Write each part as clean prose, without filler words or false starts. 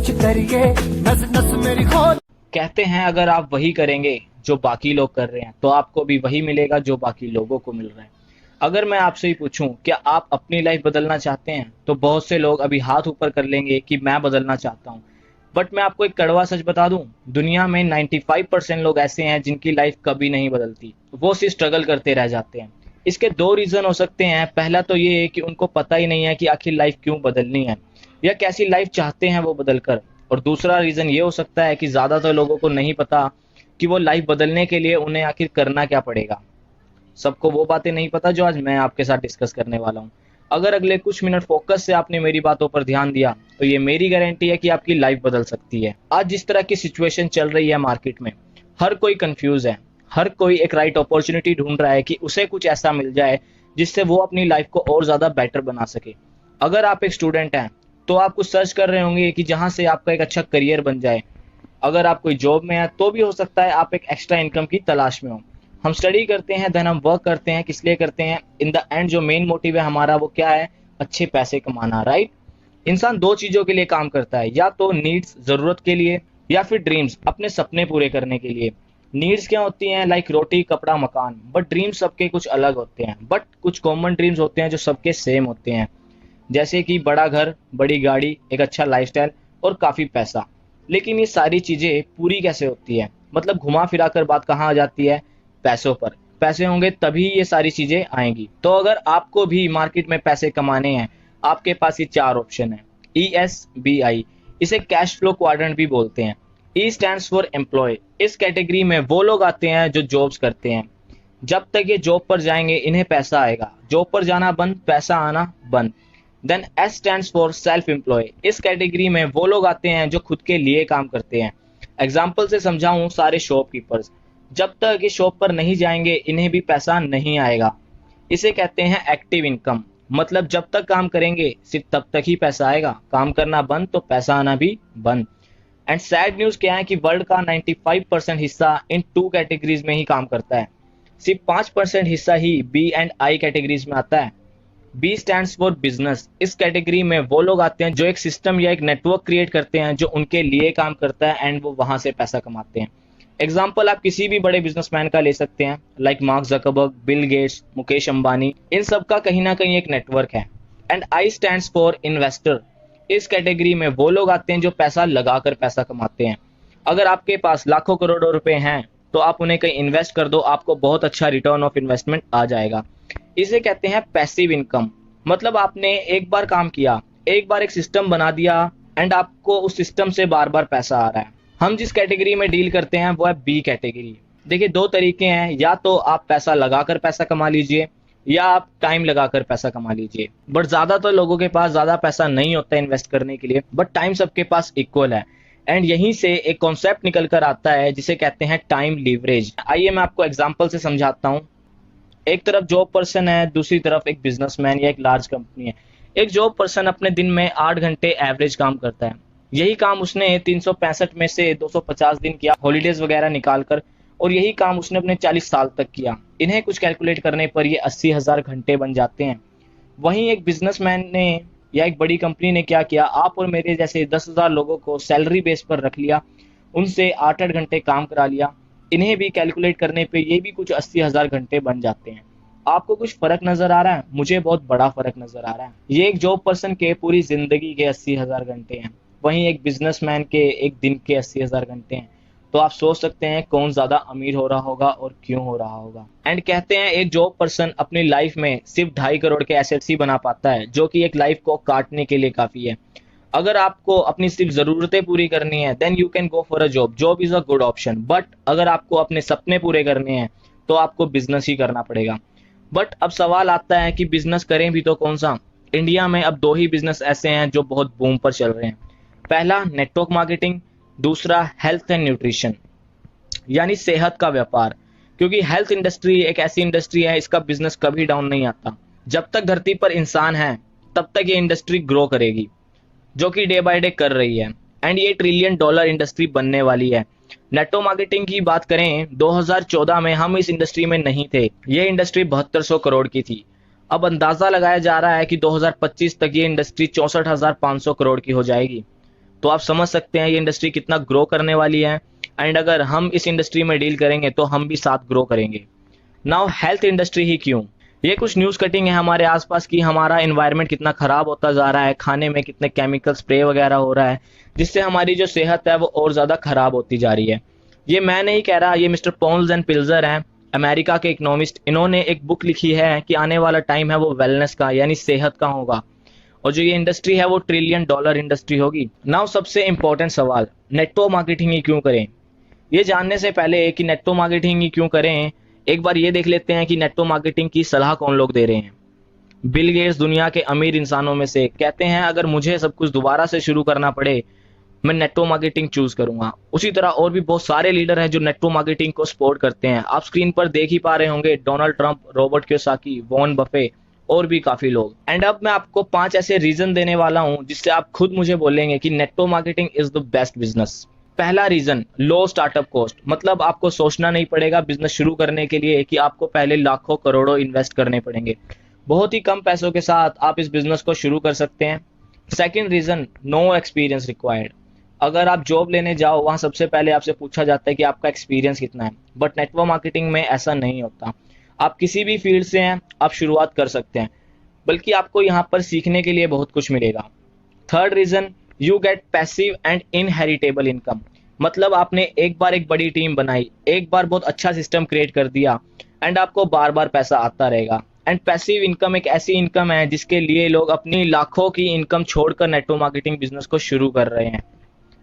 कुछ करिए, नस नस मेरी खोल। कहते हैं अगर आप वही करेंगे जो बाकी लोग कर रहे हैं तो आपको भी वही मिलेगा जो बाकी लोगों को मिल रहा है। अगर मैं आपसे ही पूछूं क्या आप अपनी लाइफ बदलना चाहते हैं तो बहुत से लोग अभी हाथ ऊपर कर लेंगे कि मैं बदलना चाहता हूं। बट मैं आपको एक कड़वा सच बता दूं, दुनिया में 95% लोग ऐसे हैं जिनकी लाइफ कभी नहीं बदलती, वो सिर्फ स्ट्रगल करते रह जाते हैं। इसके दो रीजन हो सकते हैं। पहला तो ये है कि उनको पता ही नहीं है कि आखिर लाइफ क्यों बदलनी है या कैसी लाइफ चाहते हैं वो बदल कर। और दूसरा रीजन ये हो सकता है कि ज्यादातर लोगों को नहीं पता कि वो लाइफ बदलने के लिए उन्हें आखिर करना क्या पड़ेगा। सबको वो बातें नहीं पता जो आज मैं आपके साथ डिस्कस करने वाला हूँ। अगर अगले कुछ मिनट फोकस से आपने मेरी बातों पर ध्यान दिया तो ये मेरी गारंटी है कि आपकी लाइफ बदल सकती है। आज जिस तरह की सिचुएशन चल रही है मार्केट में, हर कोई कंफ्यूज है, हर कोई एक राइट अपॉर्चुनिटी ढूंढ रहा है कि उसे कुछ ऐसा मिल जाए जिससे वो अपनी लाइफ को और ज्यादा बेटर बना सके। अगर आप एक स्टूडेंट हैं तो आप कुछ सर्च कर रहे होंगे कि जहां से आपका एक अच्छा करियर बन जाए। अगर आप कोई जॉब में हैं तो भी हो सकता है आप एक एक्स्ट्रा इनकम की तलाश में हो। हम स्टडी करते हैं, देन हम वर्क करते हैं, किस लिए करते हैं? इन द एंड जो मेन मोटिव है हमारा वो क्या है? अच्छे पैसे कमाना, राइट? इंसान दो चीजों के लिए काम करता है, या तो नीड्स जरूरत के लिए या फिर ड्रीम्स अपने सपने पूरे करने के लिए। नीड्स क्या होती हैं? लाइक रोटी कपड़ा मकान। बट ड्रीम्स सबके कुछ अलग होते हैं, बट कुछ कॉमन ड्रीम्स होते हैं जो सबके सेम होते हैं, जैसे कि बड़ा घर, बड़ी गाड़ी, एक अच्छा लाइफस्टाइल और काफी पैसा। लेकिन ये सारी चीजें पूरी कैसे होती है? मतलब घुमा फिरा कर बात कहाँ आ जाती है? पैसों पर। पैसे होंगे तभी ये सारी चीजें आएंगी। तो अगर आपको भी मार्केट में पैसे कमाने हैं, आपके पास ये चार ऑप्शन है। ESBI, इसे कैश फ्लो क्वाड्रेंट भी बोलते हैं। E stands for employ. इस कैटेगरी में वो लोग आते हैं जो जॉब्स करते हैं। जब तक ये जॉब पर जाएंगे इन्हें पैसा आएगा, जॉब पर जाना बंद, पैसा आना बंद। Then S stands for self employ. इस कैटेगरी में वो लोग आते हैं जो खुद के लिए काम करते हैं। एग्जाम्पल से समझाऊं, सारे शॉपकीपर्स। जब तक ये शॉप पर नहीं जाएंगे इन्हें भी पैसा नहीं आएगा। इसे कहते हैं एक्टिव इनकम। मतलब जब तक काम करेंगे सिर्फ तब तक ही पैसा आएगा, काम करना बंद तो पैसा आना भी बंद। एंड सैड न्यूज क्या है कि वर्ल्ड का 95% हिस्सा इन टू कैटेगरीज में ही काम करता है। सिर्फ 5% हिस्सा ही B एंड I कैटेगरीज में आता है। B stands for business. इस कैटेगरी में वो लोग आते हैं जो एक सिस्टम या एक नेटवर्क क्रिएट करते हैं जो उनके लिए काम करता है एंड वो वहां से पैसा कमाते हैं। एग्जाम्पल आप किसी भी बड़े बिजनेसमैन का ले सकते हैं, like Mark Zuckerberg, Bill Gates, Mukesh Ambani. इन सब का कहीं ना कहीं एक नेटवर्क है। And I stands for investor. इस कैटेगरी में वो लोग आते हैं जो पैसा लगाकर पैसा कमाते हैं। अगर आपके पास लाखों करोड़ों रुपए हैं तो आप उन्हें कहीं इन्वेस्ट कर दो, आपको बहुत अच्छा रिटर्न ऑफ इन्वेस्टमेंट आ जाएगा। इसे कहते हैं पैसिव इनकम। मतलब आपने एक बार काम किया, एक बार एक सिस्टम बना दिया एंड आपको उस सिस्टम से बार बार पैसा आ रहा है। हम जिस कैटेगरी में डील करते हैं वो है B कैटेगरी। देखिए दो तरीके हैं, या तो आप पैसा लगाकर पैसा कमा लीजिए या आप टाइम लगाकर पैसा कमा लीजिए। बट ज्यादातर लोगों के पास ज्यादा पैसा नहीं होता इन्वेस्ट करने के लिए, बट टाइम सबके पास इक्वल है। एंड यहीं से एक कॉन्सेप्ट निकल कर आता है जिसे कहते हैं टाइम लीवरेज। आइए मैं आपको एग्जांपल से समझाता हूँ। एक तरफ जॉब पर्सन है, दूसरी तरफ एक बिजनेसमैन या एक लार्ज कंपनी है। एक जॉब पर्सन अपने दिन में 8 घंटे एवरेज काम करता है। यही काम उसने 365 में से 250 दिन किया हॉलीडेज वगैरह निकाल कर, और यही काम उसने अपने 40 साल तक किया। इन्हें कुछ कैलकुलेट करने पर ये 80,000 घंटे बन जाते हैं। वहीं एक बिजनेसमैन ने या एक बड़ी कंपनी ने क्या किया, आप और मेरे जैसे 10,000 लोगों को सैलरी बेस पर रख लिया, उनसे 8-8 घंटे काम करा लिया। इन्हें भी कैलकुलेट करने पे ये भी कुछ 80,000 घंटे बन जाते हैं। आपको कुछ फर्क नजर आ रहा है? मुझे बहुत बड़ा फर्क नजर आ रहा है। ये एक जॉब पर्सन के पूरी जिंदगी के 80,000 घंटे हैं, वहीं एक बिजनेसमैन के एक दिन के 80,000 घंटे हैं। तो आप सोच सकते हैं कौन ज्यादा अमीर हो रहा होगा और क्यों हो रहा होगा। एंड कहते हैं एक जॉब पर्सन अपनी लाइफ में सिर्फ 2.5 करोड़ के एसेट्स ही बना पाता है, जो कि एक लाइफ को काटने के लिए काफी है। अगर आपको अपनी सिर्फ जरूरतें पूरी करनी है then you can go for a job. Job is a good option. But अगर आपको अपने सपने पूरे करने हैं तो आपको बिजनेस ही करना पड़ेगा। बट अब सवाल आता है कि बिजनेस करें भी तो कौन सा? इंडिया में अब 2 ही बिजनेस ऐसे हैं जो बहुत बूम पर चल रहे हैं। पहला नेटवर्क मार्केटिंग, दूसरा हेल्थ एंड न्यूट्रिशन यानी सेहत का व्यापार। क्योंकि हेल्थ इंडस्ट्री एक ऐसी इंडस्ट्री है, इसका बिजनेस कभी डाउन नहीं आता। जब तक धरती पर इंसान है तब तक ये इंडस्ट्री ग्रो करेगी, जो कि डे बाय डे कर रही है। एंड ये $1 ट्रिलियन इंडस्ट्री बनने वाली है। नेटवर्क मार्केटिंग की बात करें, 2014 में हम इस इंडस्ट्री में नहीं थे। ये इंडस्ट्री 7200 करोड़ की थी। अब अंदाजा लगाया जा रहा है कि 2025 तक ये इंडस्ट्री 64,500 करोड़ की हो जाएगी। तो आप समझ सकते हैं ये इंडस्ट्री कितना ग्रो करने वाली है। एंड अगर हम इस इंडस्ट्री में डील करेंगे तो हम भी साथ ग्रो करेंगे। नाउ हेल्थ इंडस्ट्री ही क्यों? ये कुछ न्यूज़ कटिंग है हमारे आसपास की हमारा एनवायरनमेंट कितना खराब होता जा रहा है, खाने में कितने केमिकल स्प्रे वगैरह हो रहा है, जिससे हमारी जो सेहत है वो और ज़्यादा खराब होती जा रही है। ये मैं नहीं कह रहा, ये मिस्टर पॉल्स एंड पिल्जर हैं, अमेरिका के इकोनॉमिस्ट। इन्होंने एक बुक लिखी है कि आने वाला टाइम है वो वेलनेस का यानी सेहत का होगा, और जो ये इंडस्ट्री है वो $1 ट्रिलियन इंडस्ट्री होगी। नाउ सबसे इंपॉर्टेंट सवाल, नेटवर्क मार्केटिंग ही क्यों करें? ये जानने से पहले कि नेटवर्क मार्केटिंग ही क्यों करें, एक बार ये देख लेते हैं कि नेटवर्क मार्केटिंग की सलाह कौन लोग दे रहे हैं। बिल गेट्स दुनिया के अमीर इंसानों में से कहते हैं अगर मुझे सब कुछ दोबारा से शुरू करना पड़े मैं नेटवर्क मार्केटिंग चूज करूंगा। उसी तरह और भी बहुत सारे लीडर हैं जो नेटवर्क मार्केटिंग को सपोर्ट करते हैं। आप स्क्रीन पर देख ही पा रहे होंगे, Donald Trump, Robert Kiyosaki, Warren Buffett और भी काफी लोग। एंड अब मैं आपको 5 ऐसे रीजन देने वाला हूं जिससे आप खुद मुझे बोलेंगे कि network marketing is the best business. पहला रीजन, लो स्टार्टअप कॉस्ट, मतलब आपको सोचना नहीं पड़ेगा बिजनेस शुरू करने के लिए कि आपको पहले लाखों करोड़ों इन्वेस्ट करने पड़ेंगे। बहुत ही कम पैसों के साथ आप इस बिजनेस को शुरू कर सकते हैं। Second reason, no experience required. अगर आप जॉब लेने जाओ वहां सबसे पहले आपसे पूछा जाता है कि आपका एक्सपीरियंस कितना है, बट नेटवर्क मार्केटिंग में ऐसा नहीं होता। आप किसी भी फील्ड से हैं, आप शुरुआत कर सकते हैं, बल्कि आपको यहाँ पर सीखने के लिए बहुत कुछ मिलेगा। Third reason, you get passive and inheritable income, मतलब आपने एक बार एक बड़ी टीम बनाई, एक बार बहुत अच्छा सिस्टम क्रिएट कर दिया एंड आपको बार बार पैसा आता रहेगा। एंड पैसिव इनकम एक ऐसी इनकम है जिसके लिए लोग अपनी लाखों की इनकम छोड़कर नेटवर्क मार्केटिंग बिजनेस को शुरू कर रहे हैं।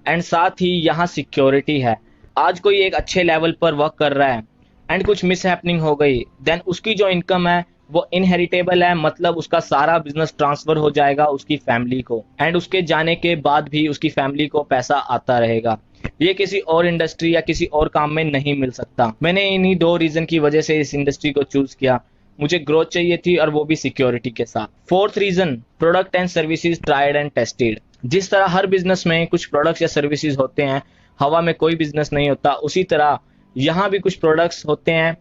एंड साथ ही यहाँ सिक्योरिटी है। आज कोई एक अच्छे लेवल पर वर्क कर रहा है एंड कुछ मिस हैपनिंग हो गई, देन उसकी जो इनकम है वो इनहेरिटेबल है, मतलब उसका सारा बिजनेस ट्रांसफर हो जाएगा उसकी फैमिली को एंड उसके जाने के बाद भी उसकी फैमिली को पैसा आता रहेगा। ये किसी और इंडस्ट्री या किसी और काम में नहीं मिल सकता। मैंने इन्हीं 2 रीजन की वजह से इस इंडस्ट्री को चूज किया। मुझे ग्रोथ चाहिए थी और वो भी सिक्योरिटी के साथ। Fourth reason, product and services tried and tested. जिस तरह हर बिजनेस में कुछ प्रोडक्ट्स या सर्विसेज होते हैं, हवा में कोई बिजनेस नहीं होता, उसी तरह यहाँ भी कुछ प्रोडक्ट्स होते हैं,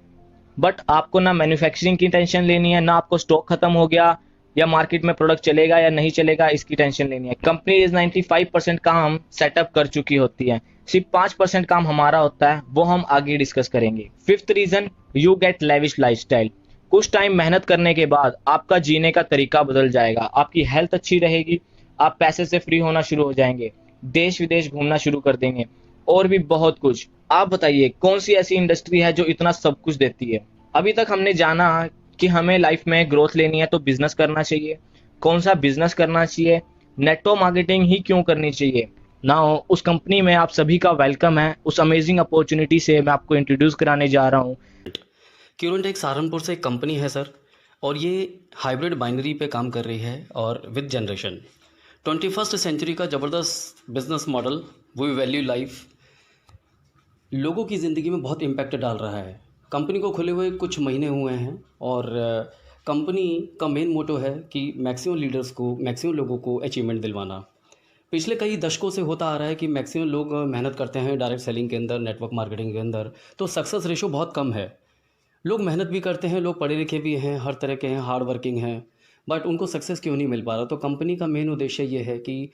बट आपको ना मैन्युफैक्चरिंग की टेंशन लेनी है, ना आपको स्टॉक खत्म हो गया या मार्केट में प्रोडक्ट चलेगा या नहीं चलेगा इसकी टेंशन लेनी है। कंपनी इस 95% काम सेटअप कर चुकी होती है, सिर्फ 5% काम हमारा होता है, वो हम आगे डिस्कस करेंगे। Fifth reason, you get lavish lifestyle. कुछ टाइम मेहनत करने के बाद आपका जीने का तरीका बदल जाएगा, आपकी हेल्थ अच्छी रहेगी, आप पैसे से फ्री होना शुरू हो जाएंगे, देश विदेश घूमना शुरू कर देंगे और भी बहुत कुछ। आप बताइए कौन सी ऐसी इंडस्ट्री है जो इतना सब कुछ देती है? अभी तक हमने जाना कि हमें लाइफ में ग्रोथ लेनी है तो बिजनेस करना चाहिए। कौन सा बिजनेस करना चाहिए, नेटवर्क मार्केटिंग ही क्यों करनी चाहिए। नाउ उस कंपनी में आप सभी का वेलकम है। उस अमेजिंग अपॉर्चुनिटी से मैं आपको इंट्रोड्यूस कराने जा रहा हूँ। क्यूरेंटेक सहारनपुर से एक कंपनी है सर, और ये हाइब्रिड बाइनरी पे काम कर रही है और विद जनरेशन 21st सेंचुरी का ज़बरदस्त business model. We value life लोगों की ज़िंदगी में बहुत इम्पैक्ट डाल रहा है। कंपनी को खुले हुए कुछ महीने हुए हैं और कंपनी का मेन मोटो है कि मैक्सिमम लीडर्स को, मैक्सिमम लोगों को अचीवमेंट दिलवाना। पिछले कई दशकों से होता आ रहा है कि मैक्सिमम लोग मेहनत करते हैं डायरेक्ट सेलिंग के अंदर, नेटवर्क मार्केटिंग के अंदर, तो सक्सेस रेशो बहुत कम है। लोग मेहनत भी करते हैं, लोग पढ़े लिखे भी हैं, हर तरह के हैं, हार्ड वर्किंग हैं, बट उनको सक्सेस क्यों नहीं मिल पा रहा। तो कंपनी का मेन उद्देश्य ये है कि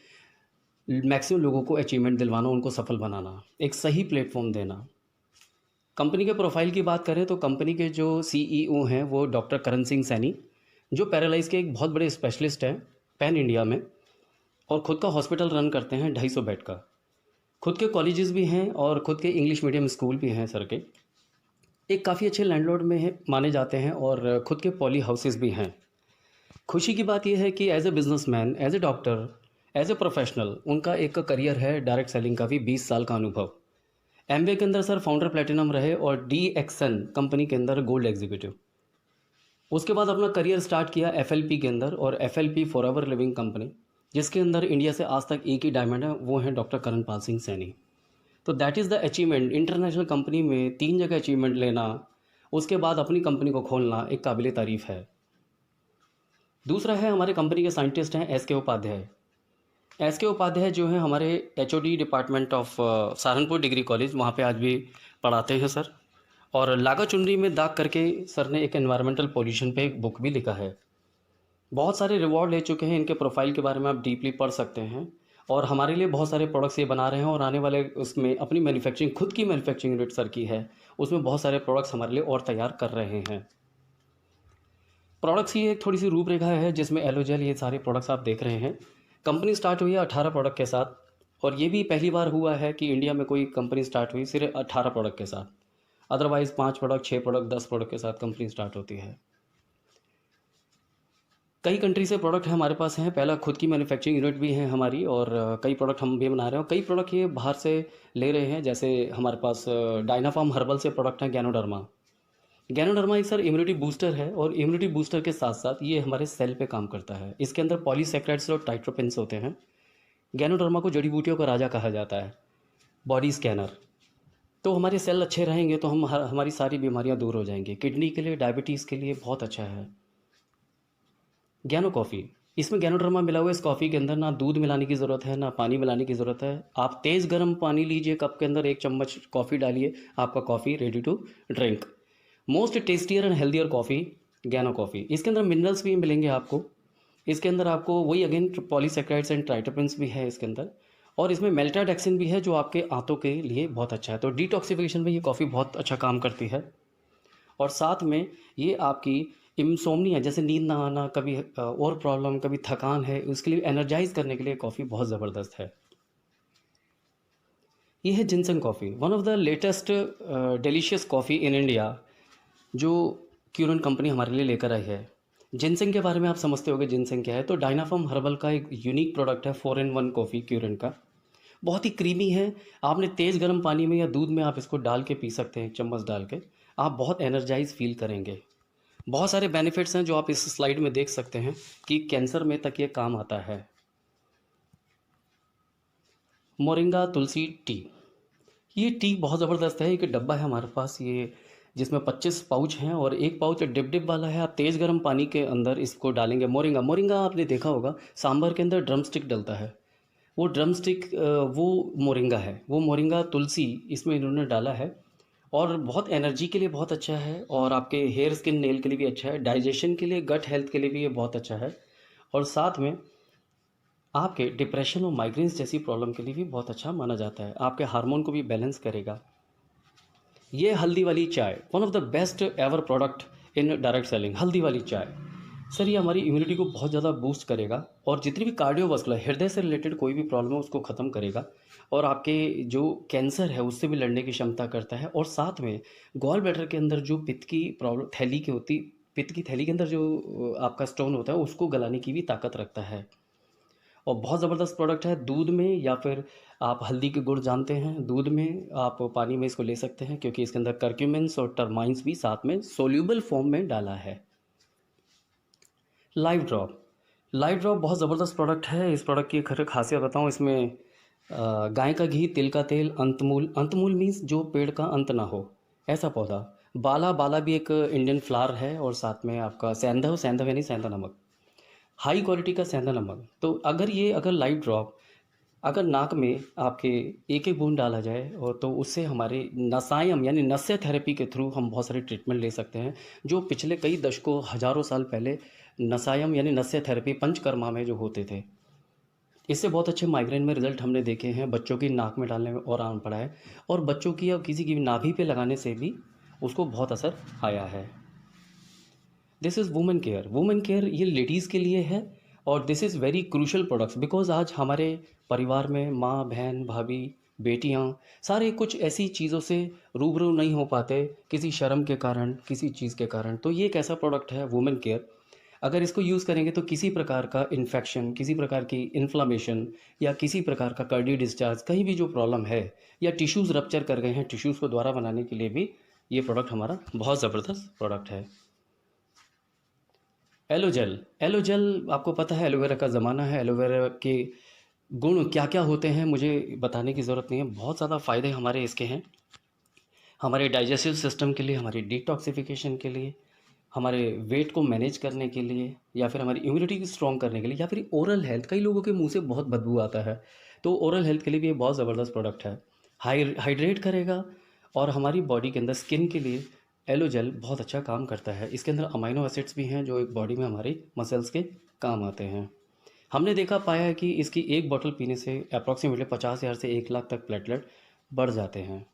मैक्सिमम लोगों को अचीवमेंट दिलवाना, उनको सफल बनाना, एक सही प्लेटफॉर्म देना। कंपनी के प्रोफाइल की बात करें तो कंपनी के जो CEO हैं वो डॉक्टर करण सिंह सैनी, जो पैरालाइज के एक बहुत बड़े स्पेशलिस्ट हैं पैन इंडिया में, और ख़ुद का हॉस्पिटल रन करते हैं 250 बेड का। खुद के कॉलेजेस भी हैं और ख़ुद के इंग्लिश मीडियम स्कूल भी हैं सर के। एक काफ़ी अच्छे लैंडलॉर्ड में है माने जाते हैं और ख़ुद के पॉली हाउसेस भी हैं। खुशी की बात यह है कि as a businessman, as a doctor, as a professional उनका एक करियर है डायरेक्ट सेलिंग का भी 20 साल का अनुभव। एमवे के अंदर सर फाउंडर प्लेटिनम रहे और DXN कंपनी के अंदर गोल्ड एग्जीक्यूटिव। उसके बाद अपना करियर स्टार्ट किया FLP के अंदर, और FLP फॉरएवर लिविंग कंपनी, जिसके अंदर इंडिया से आज तक एक ही डायमंड है, वो है डॉक्टर करण पाल सिंह सैनी। तो that is the achievement. International company में 3 जगह अचीवमेंट लेना, उसके बाद अपनी कंपनी को खोलना एक काबिल तारीफ़ है। दूसरा है हमारे कंपनी के साइंटिस्ट हैं SK उपाध्याय। SK उपाध्याय जो है हमारे HOD department of Saharanpur degree college, वहाँ पे आज भी पढ़ाते हैं सर। और लागा चुनरी में दाग करके सर ने एक एनवायरमेंटल पॉल्यूशन पे एक बुक भी लिखा है। बहुत सारे रिवॉर्ड ले चुके हैं। इनके प्रोफाइल के बारे में आप डीपली पढ़ सकते हैं। और हमारे लिए बहुत सारे प्रोडक्ट्स ये बना रहे हैं और आने वाले उसमें अपनी मैन्युफैक्चरिंग खुद की मैन्युफैक्चरिंग यूनिट सर की है, उसमें बहुत सारे प्रोडक्ट्स हमारे लिए और तैयार कर रहे हैं। प्रोडक्ट्स की एक थोड़ी सी रूपरेखा है जिसमें एलोजेल ये सारे प्रोडक्ट्स आप देख रहे हैं। कंपनी स्टार्ट हुई है 18 प्रोडक्ट के साथ, और ये भी पहली बार हुआ है कि इंडिया में कोई कंपनी स्टार्ट हुई सिर्फ 18 प्रोडक्ट के साथ। अदरवाइज़ 5 प्रोडक्ट, 6 प्रोडक्ट, 10 प्रोडक्ट के साथ कंपनी स्टार्ट होती है। कई कंट्री से प्रोडक्ट हमारे पास हैं, पहला खुद की मैन्युफैक्चरिंग यूनिट भी है हमारी, और कई प्रोडक्ट हम भी बना रहे हैं और कई प्रोडक्ट ये बाहर से ले रहे हैं। जैसे हमारे पास डायनाफार्म हर्बल से प्रोडक्ट हैं गैनोडर्मा। गैनोडर्मा एक सर इम्यूनिटी बूस्टर है, और इम्यूनिटी बूस्टर के साथ साथ ये हमारे सेल पे काम करता है। इसके अंदर पॉलीसैकेराइड्स और टाइट्रोपिन्स होते हैं। गैनोडर्मा को जड़ी बूटियों का राजा कहा जाता है, बॉडी स्कैनर। तो हमारे सेल अच्छे रहेंगे तो हमारी सारी बीमारियां दूर हो जाएंगी। किडनी के लिए, डायबिटीज़ के लिए बहुत अच्छा है। गैनो कॉफ़ी, इसमें गैनोडर्मा मिला हुआ है। इस कॉफ़ी के अंदर ना दूध मिलाने की ज़रूरत है, ना पानी मिलाने की ज़रूरत है। आप तेज़ गर्म पानी लीजिए, कप के अंदर 1 चम्मच कॉफ़ी डालिए, आपका coffee ready to drink. Most tastier and healthier coffee Gano coffee. इसके अंदर मिनरल्स भी मिलेंगे आपको। इसके अंदर आपको वही अगेन पॉलीसैकेराइड्स एंड ट्राइटोपिन्स भी है इसके अंदर, और इसमें मेल्टाडेक्सिन भी है जो आपके आंतों के लिए बहुत अच्छा है। तो डिटॉक्सिफिकेशन में ये कॉफ़ी बहुत अच्छा काम करती है। और साथ में ये आपकी इंसोम्निया, जैसे नींद ना आना, कभी और प्रॉब्लम, कभी थकान है, उसके लिए एनर्जाइज करने के लिए कॉफ़ी बहुत ज़बरदस्त है। ये है ginseng coffee, one of the latest delicious coffee in India, जो क्यूरन कंपनी हमारे लिए लेकर आई है। जिनसेंग के बारे में आप समझते होंगे जिनसेंग क्या है। तो डायनाफार्म हर्बल का एक यूनिक प्रोडक्ट है 4-in-1 कॉफ़ी क्यूरन का। बहुत ही क्रीमी है। आपने तेज़ गर्म पानी में या दूध में आप इसको डाल के पी सकते हैं, 1 चम्मच डाल के। आप बहुत एनर्जाइज फील करेंगे। बहुत सारे बेनिफिट्स हैं जो आप इस स्लाइड में देख सकते हैं कि कैंसर में तक ये काम आता है। मोरिंगा तुलसी टी, ये टी बहुत ज़बरदस्त है। एक डब्बा है हमारे पास ये, जिसमें 25 पाउच हैं, और एक पाउच डिप वाला है। आप तेज़ गर्म पानी के अंदर इसको डालेंगे। मोरिंगा, मोरिंगा आपने देखा होगा सांभर के अंदर ड्रम स्टिक डलता है, वो ड्रम स्टिक वो मोरिंगा है। वो मोरिंगा तुलसी इसमें इन्होंने डाला है, और बहुत एनर्जी के लिए बहुत अच्छा है, और आपके हेयर स्किन नेल के लिए भी अच्छा है, डाइजेशन के लिए, गट हेल्थ के लिए भी ये बहुत अच्छा है, और साथ में आपके डिप्रेशन और माइग्रेन्स जैसी प्रॉब्लम के लिए भी बहुत अच्छा माना जाता है। आपके हार्मोन को भी बैलेंस करेगा। ये हल्दी वाली चाय, one of the best ever product in direct selling. हल्दी वाली चाय सर, ये हमारी इम्यूनिटी को बहुत ज़्यादा बूस्ट करेगा, और जितनी भी कार्डियोवास्कुलर, हृदय से रिलेटेड कोई भी प्रॉब्लम है उसको ख़त्म करेगा, और आपके जो कैंसर है उससे भी लड़ने की क्षमता करता है। और साथ में गॉल ब्लैडर के अंदर जो पित्त की प्रॉब्लम, थैली की होती, पित्त की थैली के अंदर जो आपका स्टोन होता है उसको गलाने की भी ताकत रखता है, और बहुत ज़बरदस्त प्रोडक्ट है। दूध में, या फिर आप हल्दी के गुण जानते हैं, दूध में आप पानी में इसको ले सकते हैं, क्योंकि इसके अंदर कर्क्यूमिन्स और टर्माइन्स भी साथ में सोल्यूबल फॉर्म में डाला है। लाइव ड्रॉप, लाइव ड्रॉप बहुत ज़बरदस्त प्रोडक्ट है। इस प्रोडक्ट की खैर खासियत बताऊँ, इसमें गाय का घी, तिल का तेल, अंतमूल, अंतमूल मीन्स जो पेड़ का अंत ना हो ऐसा पौधा, बाला, बाला भी एक इंडियन फ्लावर है, और साथ में आपका सेंधव, सेंधव यानी सेंधा नमक, हाई क्वालिटी का सेंधा नमक। तो अगर लाइव ड्रॉप अगर नाक में आपके एक एक बूंद डाला जाए, और तो उससे हमारे नसायम यानी नस्य थेरेपी के थ्रू हम बहुत सारे ट्रीटमेंट ले सकते हैं, जो पिछले कई दशकों, हज़ारों साल पहले नसायम यानी नस्य थेरेपी पंचकर्मा में जो होते थे, इससे बहुत अच्छे माइग्रेन में रिजल्ट हमने देखे हैं। बच्चों की नाक में डालने में और आराम पड़ा है, और बच्चों की या किसी की भी नाभि पे लगाने से भी उसको बहुत असर आया है। This is women care, women care ये लेडीज़ के लिए है, और this is very crucial products, because आज हमारे परिवार में माँ, बहन, भाभी, बेटियाँ सारे कुछ ऐसी चीज़ों से रूबरू नहीं हो पाते, किसी शर्म के कारण, किसी चीज़ के कारण। तो ये एक ऐसा प्रोडक्ट है वुमेन केयर, अगर इसको यूज़ करेंगे तो किसी प्रकार का इन्फेक्शन, किसी प्रकार की इन्फ्लामेशन, या किसी प्रकार का कार्डियो डिस्चार्ज, कहीं भी जो प्रॉब्लम है, या टिश्यूज़ रप्चर कर गए हैं, टिश्यूज़ को दोबारा बनाने के लिए भी ये प्रोडक्ट हमारा बहुत ज़बरदस्त प्रोडक्ट है। एलोजेल, एलोजेल आपको पता है एलोवेरा का ज़माना है। एलोवेरा के गुण क्या क्या होते हैं मुझे बताने की ज़रूरत नहीं है, बहुत ज़्यादा फ़ायदे हमारे इसके हैं, हमारे डाइजेस्टिव सिस्टम के लिए, हमारी डिटॉक्सिफिकेशन के लिए, हमारे वेट को मैनेज करने के लिए, या फिर हमारी इम्यूनिटी को स्ट्रॉन्ग करने के लिए, या फिर ओरल हेल्थ, कई लोगों के मुंह से बहुत बदबू आता है, तो ओरल हेल्थ के लिए भी ये बहुत ज़बरदस्त प्रोडक्ट है। हाइड्रेट करेगा, और हमारी बॉडी के अंदर स्किन के लिए एलोजेल बहुत अच्छा काम करता है। इसके अंदर अमाइनो एसिड्स भी हैं जो एक बॉडी में हमारी मसल्स के काम आते हैं। हमने देखा पाया है कि इसकी एक बॉटल पीने से अप्रॉक्सीमेटली 50,000 से 1 लाख तक प्लेटलेट बढ़ जाते हैं।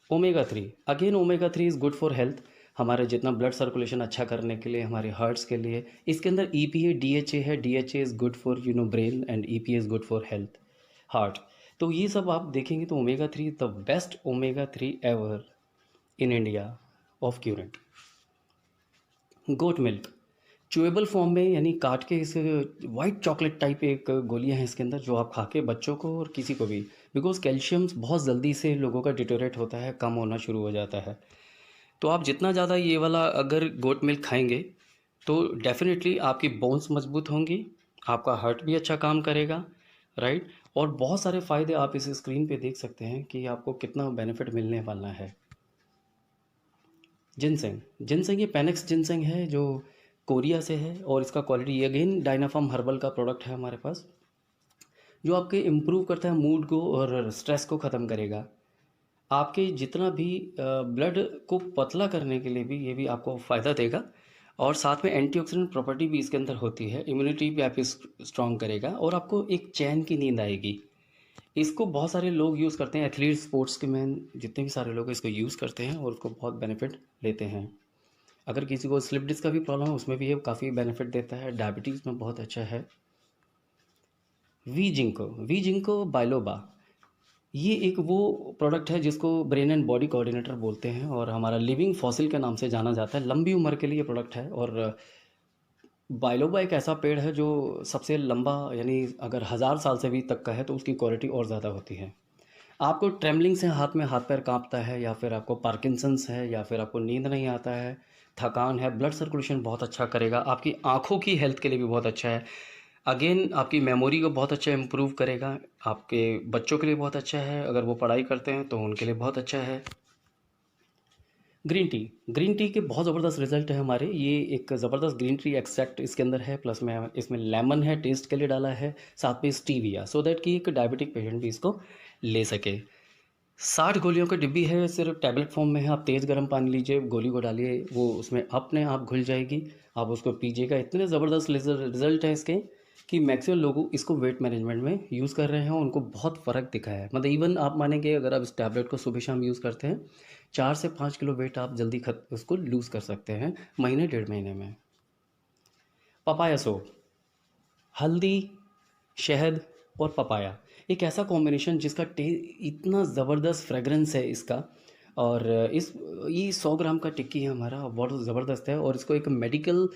Omega 3, again omega 3 is good for health, हमारे जितना ब्लड सर्कुलेशन अच्छा करने के लिए, हमारे हार्ट्स के लिए। इसके अंदर EPA DHA है, DHA is good for brain and EPA is good for health heart. तो ये सब आप देखेंगे तो omega 3 the best omega 3 ever in India of क्यूरेंट। गोट मिल्क चुएबल फॉर्म में, यानी काट के इस वाइट चॉकलेट टाइप एक गोलियां हैं इसके अंदर, जो आप खा के बच्चों को और किसी को भी, बिकॉज कैल्शियम बहुत जल्दी से लोगों का डिटोरेट होता है, कम होना शुरू हो जाता है। तो आप जितना ज़्यादा ये वाला अगर गोट मिल्क खाएंगे तो डेफिनेटली आपकी बोन्स मजबूत होंगी, आपका हार्ट भी अच्छा काम करेगा, राइट। और बहुत सारे फ़ायदे आप इस स्क्रीन पे देख सकते हैं कि आपको कितना बेनिफिट मिलने वाला है। जिनसेंग, जिनसेंग ये पेनेक्स जिनसेंग है जो कोरिया से है, और इसका क्वालिटी ये अगेन डायनाफार्म हर्बल का प्रोडक्ट है हमारे पास, जो आपके इम्प्रूव करता है मूड को और स्ट्रेस को ख़त्म करेगा। आपके जितना भी ब्लड को पतला करने के लिए भी ये भी आपको फ़ायदा देगा, और साथ में एंटीऑक्सीडेंट प्रॉपर्टी भी इसके अंदर होती है, इम्यूनिटी भी आपकी स्ट्रॉन्ग करेगा, और आपको एक चैन की नींद आएगी। इसको बहुत सारे लोग यूज़ करते हैं, एथलीट, स्पोर्ट्स के मैन, जितने भी सारे लोग इसको यूज़ करते हैं और उसको बहुत बेनिफिट लेते हैं। अगर किसी को स्लिप डिस्क का भी प्रॉब्लम है उसमें भी ये काफ़ी बेनिफिट देता है, डायबिटीज़ में बहुत अच्छा है। वी जिंको बाइलोबा, ये एक वो प्रोडक्ट है जिसको ब्रेन एंड बॉडी कोऑर्डिनेटर बोलते हैं, और हमारा लिविंग फॉसिल के नाम से जाना जाता है। लंबी उम्र के लिए ये प्रोडक्ट है, और बाइलोबा एक ऐसा पेड़ है जो सबसे लंबा, यानी अगर 1000 साल से भी तक का है तो उसकी क्वालिटी और ज़्यादा होती है। आपको ट्रेमलिंग से हाथ में हाथ पैर कांपता है, या फिर आपको पार्किंसंस है, या फिर आपको नींद नहीं आता है, थकान है, ब्लड सर्कुलेशन बहुत अच्छा करेगा, आपकी आँखों की हेल्थ के लिए भी बहुत अच्छा है, अगेन आपकी मेमोरी को बहुत अच्छा इम्प्रूव करेगा, आपके बच्चों के लिए बहुत अच्छा है, अगर वो पढ़ाई करते हैं तो उनके लिए बहुत अच्छा है। ग्रीन टी के बहुत ज़बरदस्त रिजल्ट है हमारे। ये एक ज़बरदस्त ग्रीन टी एक्सट्रैक्ट इसके अंदर है, प्लस में इसमें लेमन है, टेस्ट के लिए डाला है, साथ में स्टीविया, सो दैट कि एक डायबिटिक पेशेंट भी इसको ले सके। 60 गोलियों का डिब्बी है, सिर्फ टैबलेट फॉर्म में है। आप तेज़ गर्म पानी लीजिए, गोली को डालिए, वो उसमें अपने आप घुल जाएगी, आप उसको पीजिएगा। इतने ज़बरदस्त रिजल्ट हैं इसके कि मैक्सिमम लोग इसको वेट मैनेजमेंट में यूज़ कर रहे हैं, उनको बहुत फ़र्क दिखा है। मतलब इवन आप मानेंगे, अगर आप इस टैबलेट को सुबह शाम यूज़ करते हैं, 4 से 5 किलो वेट आप जल्दी उसको लूज़ कर सकते हैं महीने 1.5 महीने में। पपाया सोप, हल्दी, शहद और पपाया, एक ऐसा कॉम्बिनेशन जिसका इतना ज़बरदस्त फ्रेगरेंस है इसका, और ये 100 ग्राम का टिक्की है हमारा, बहुत ज़बरदस्त है। और इसको एक मेडिकल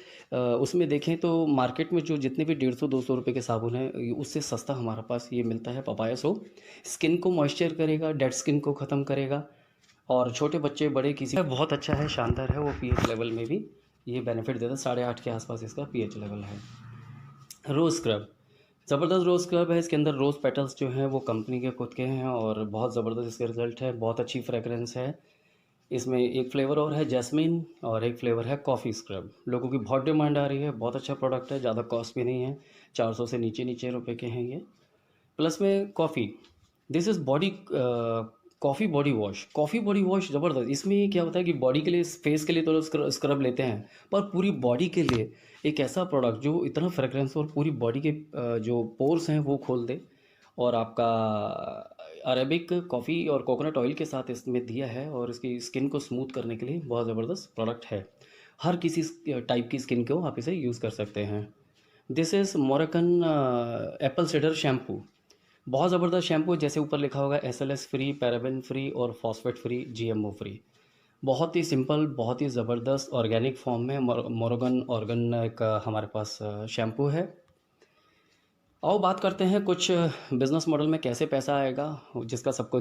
उसमें देखें तो मार्केट में जो जितने भी 150-200 रुपये के साबुन है, उससे सस्ता हमारे पास ये मिलता है पपाया सोप। स्किन को मॉइस्चर करेगा, डेड स्किन को ख़त्म करेगा, और छोटे बच्चे बड़े किसी बहुत अच्छा है, शानदार है। वो pH लेवल में भी ये बेनिफिट देता है, 8.5 के आसपास इसका pH लेवल है। रोज़ स्क्रब, ज़बरदस्त रोज़ स्क्रब है। इसके अंदर रोज़ पेटल्स जो हैं वो कंपनी के खुद के हैं, और बहुत ज़बरदस्त इसका रिज़ल्ट है, बहुत अच्छी फ्रेगरेंस है। इसमें एक फ्लेवर और है जैस्मिन, और एक फ्लेवर है कॉफ़ी स्क्रब। लोगों की बहुत डिमांड आ रही है, बहुत अच्छा प्रोडक्ट है, ज़्यादा कॉस्ट भी नहीं है, 400 से नीचे रुपए के हैं ये। प्लस में coffee, this is body coffee body wash ज़बरदस्त। इसमें क्या होता है कि बॉडी के लिए, फेस के लिए तो स्क्रब लेते हैं, पर पूरी बॉडी के लिए एक ऐसा प्रोडक्ट जो इतना फ्रेगरेंस और पूरी बॉडी के जो पोर्स हैं वो खोल दे, और आपका अरेबिक कॉफ़ी और कोकोनट ऑयल के साथ इसमें दिया है, और इसकी स्किन को स्मूथ करने के लिए बहुत ज़बरदस्त प्रोडक्ट है। हर किसी टाइप की स्किन को आप इसे यूज़ कर सकते हैं। This is Moroccan Apple cedar shampoo, बहुत ज़बरदस्त शैम्पू है, जैसे ऊपर लिखा होगा SLS फ्री, पैराबेन फ्री और फॉस्फेट फ्री, GMO फ्री। बहुत ही सिंपल, बहुत ही ज़बरदस्त ऑर्गेनिक फॉर्म में मोरगन ऑर्गन एक हमारे पास शैम्पू है। आओ बात करते हैं कुछ बिज़नेस मॉडल में कैसे पैसा आएगा, जिसका सबको